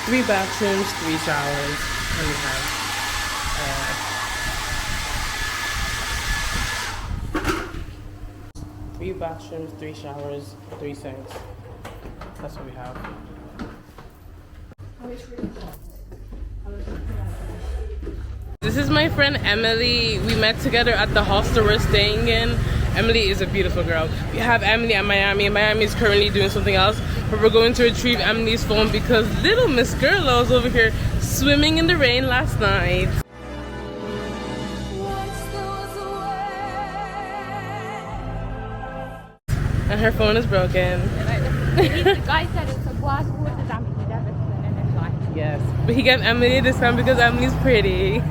3 bathrooms, 3 showers. And we have 3 bathrooms, 3 showers, 3 sinks. That's what we have. This is my friend Emily. We met together at the hostel we're staying in. Emily is a beautiful girl. We have Emily at Miami. Miami is currently doing something else, but we're going to retrieve Emily's phone because little Miss Girl was over here swimming in the rain last night. And her phone is broken. The guy said it's a glass water damage in Everton, and it's like, Yes, but he gave Emily this time because Emily's pretty.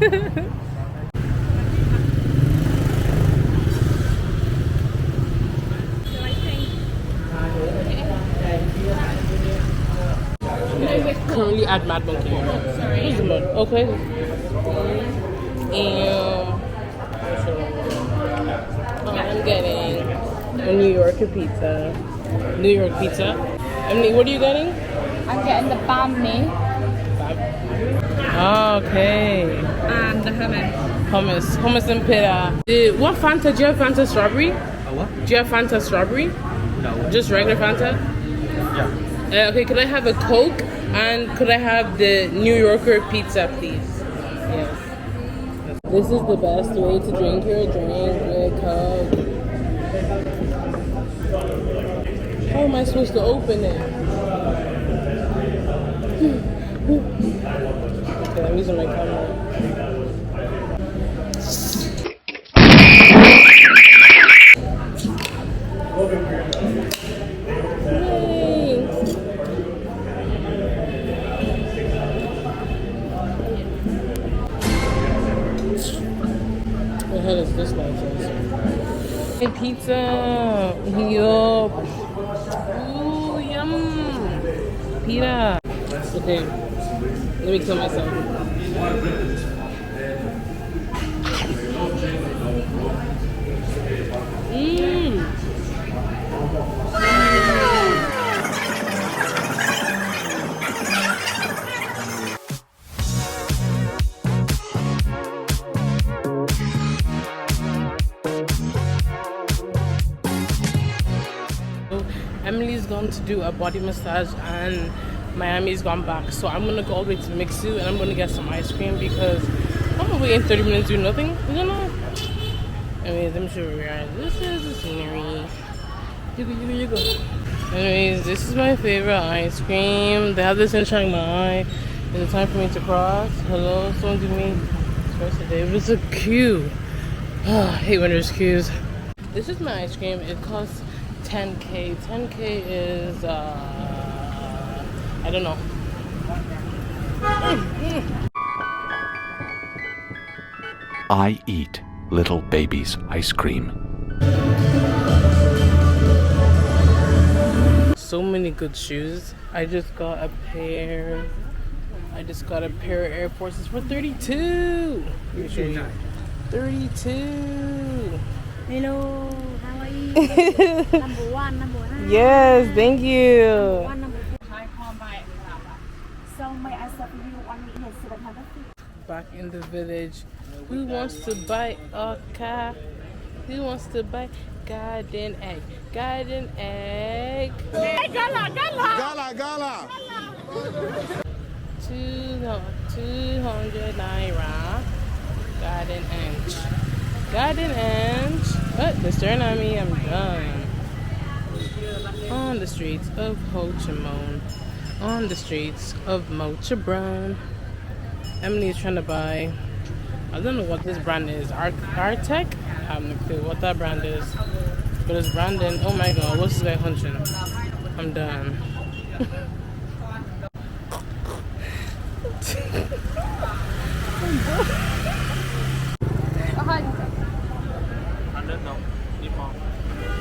Currently at Mad Monkey. Sorry. Okay. And I'm getting a New Yorker pizza. New York pizza. Emily, what are you getting? I'm getting the banh mi Okay. and the hummus. Hummus and pita. What Fanta? Do you have Fanta strawberry? What? Do you have Fanta strawberry? No. Just regular Fanta? Yeah. Okay, could I have a Coke? And could I have the New Yorker pizza, please? Yes. This is the best way to drink your drink with Coke. How am I supposed to open it? Okay, I'm using my camera. What the hell is this nonsense? Hey, pizza! Yup! Ooh, yum! Pita! Okay, let me kill myself. Mmm! Emily's gone to do a body massage and Miami's gone back. So I'm gonna go all the way to Mixu and I'm gonna get some ice cream because I'm gonna wait in 30 minutes doing nothing. You know? Anyways, let me show you where we are. This is the scenery. You go. Anyways, this is my favorite ice cream. They have this in Chiang Mai. Is it time for me to cross? Hello, someone give me first today. It was a queue. Oh, I hate when there's queues. This is my ice cream. It costs 10K. 10K is I don't know. I eat little baby's ice cream. So many good shoes. I just got a pair of Air Forces for 32. Let me show you. 32. Hello, how are you? Number one. Yes, thank you. Number 2. Hi, call my so my answer for you 1 week is 750. Back in the village. Who wants to buy a car? Who wants to buy garden egg? Garden egg. Hey, gala. 200 naira. Garden egg. But they're staring at me. I'm done. On the streets of Ho Chi Minh. On the streets of Mo Chi Brown. Emily is trying to buy. I don't know what this brand is. Artec? I have no clue what that brand is. But it's branding. Oh my god, what's this guy hunching? I'm done.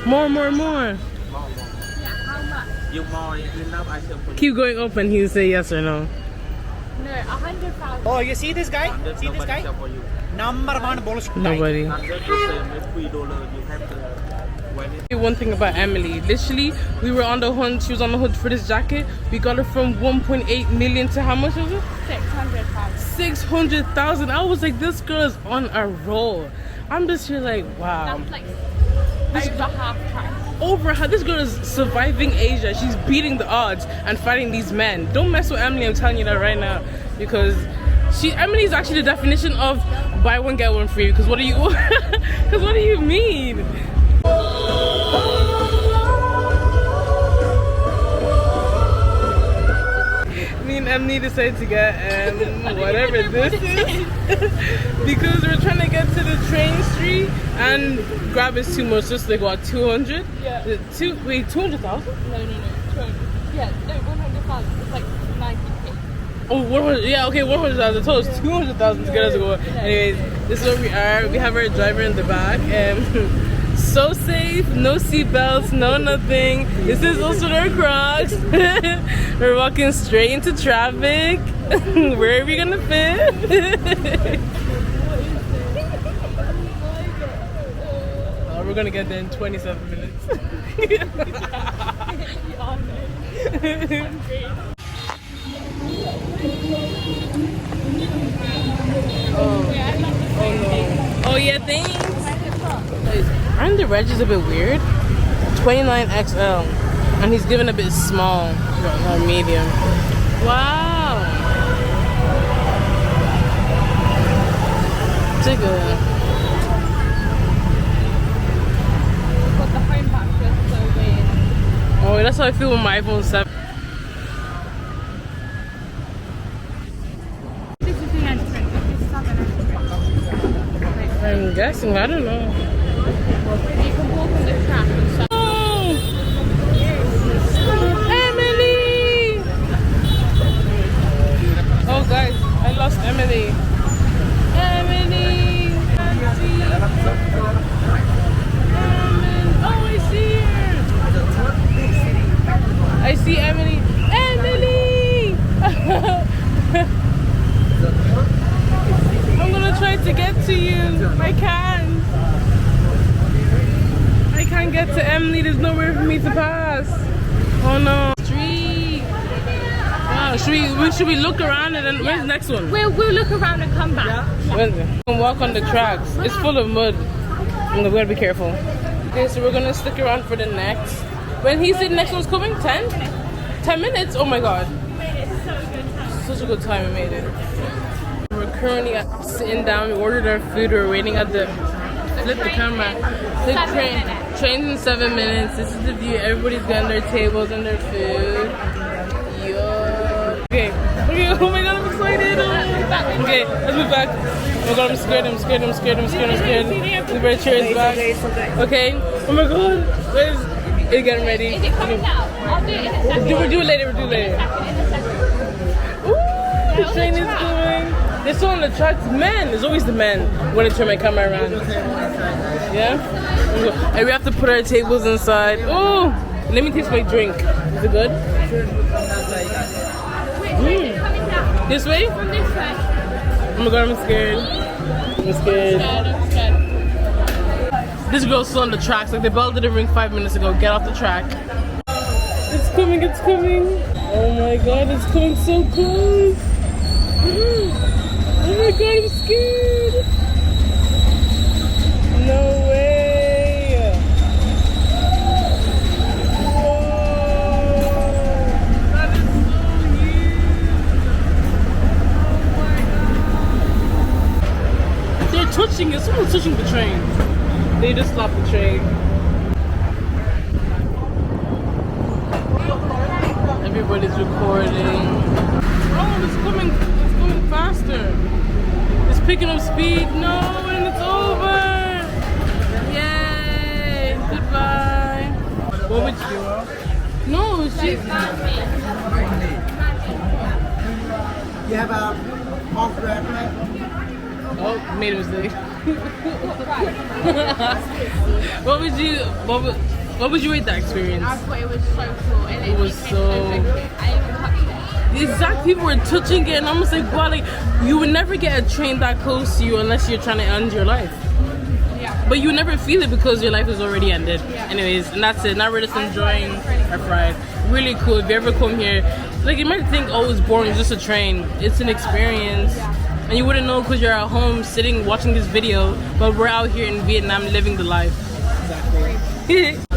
More. Yeah, how much? You more, you love I sell for you. Keep going up and he'll say yes or no. No, 100,000. Oh, you see this guy? See this guy? Sell for you. Number one bullshit. Nobody. 100% with $3 you have to One thing about Emily, literally, we were on the hunt. She was on the hunt for this jacket. We got it from 1.8 million to how much was it? 600,000. 600,000. I was like, this girl is on a roll. I'm just here like, wow. That's like over half price. Over how this girl is surviving Asia. She's beating the odds and fighting these men. Don't mess with Emily, I'm telling you that right now, because Emily's actually the definition of buy one get one free. Because what do you because what do you mean? Me and Emily decided to get whatever this is because we're trying to get to the train street and Grab is too much. Just like what, 200? Yeah. 200,000? No. 200. Yeah, no, 100,000. It's like 90k. Oh, 100. Yeah, okay, 100,000. I told us 200,000 to get us to go. Anyways, this is where we are. We have our driver in the back. So safe, no seatbelts, no nothing. This is also their Crocs. We're walking straight into traffic. Where are we gonna fit? Oh, we're gonna get there in 27 minutes. Oh no. Oh yeah, thanks. Aren't the Reggies a bit weird? 29XL. And he's given a bit small. Or medium. Wow. Take a. But the home back feels so weird. Oh, that's how I feel with my iPhone 7. This is the entrance. This is not an entrance. I'm guessing, I don't know. You can walk on the track and stuff. Oh! Emily! Oh guys, I lost Emily. Emily! Auntie. Oh, I see her! I see Emily. Emily! I'm gonna try to get to you. I can't. I can't get to Emily. There's nowhere for me to pass. Oh no. Street. Wow. Should we look around and then where's the next one? We'll look around and come back. Where's it? We can walk on the tracks. It's full of mud. We gotta be careful. Okay, so we're gonna stick around for the next. When he said the next one's coming, 10? 10 minutes? Oh my god. Such a good time we made it. We're currently sitting down. We ordered our food. We're waiting at the flip the camera. The train's in 7 minutes. This is the view. Everybody's getting their tables and their food. Yo. Okay. Oh my god, I'm excited. Okay, let's move back. Oh my god, I'm scared. I'm scared. We better cheers back. Okay. Oh my god. Where's it getting ready? Is it coming now? I'll do it in a second. We'll do it later. Ooh, the train is going. They're still on the tracks. Men, there's always the men when I turn my camera around. Yeah? And we have to put our tables inside. Oh, let me taste my drink. Is it good? This way? From this way. Oh my god, I'm scared. I'm scared. This girl's still on the tracks. Like, the bell didn't ring 5 minutes ago. Get off the track. It's coming. Oh my god, it's coming so close. Oh my god, I'm scared. No way. Whoa. That is so huge. Oh my god. They're touching it. Someone's touching the train. They just stopped the train. Everybody's recording. Oh, it's coming faster. It's picking up speed. No, and it's over. Yay! Goodbye. What would you? No, she's. You have a off red light? Oh, made a mistake. What would you rate that experience? I thought it was so cool. And It was so. I even touched it. The exact people were touching it, and I'm just like, wow, like you would never get a train that close to you unless you're trying to end your life. Yeah. but you never feel it because your life is already ended. Anyways, and that's it. Now we're just enjoying our ride. Really cool. If you ever come here, like you might think, oh, it's boring, it's just a train. It's an experience. And you wouldn't know because you're at home sitting watching this video, but we're out here in Vietnam living the life. Exactly.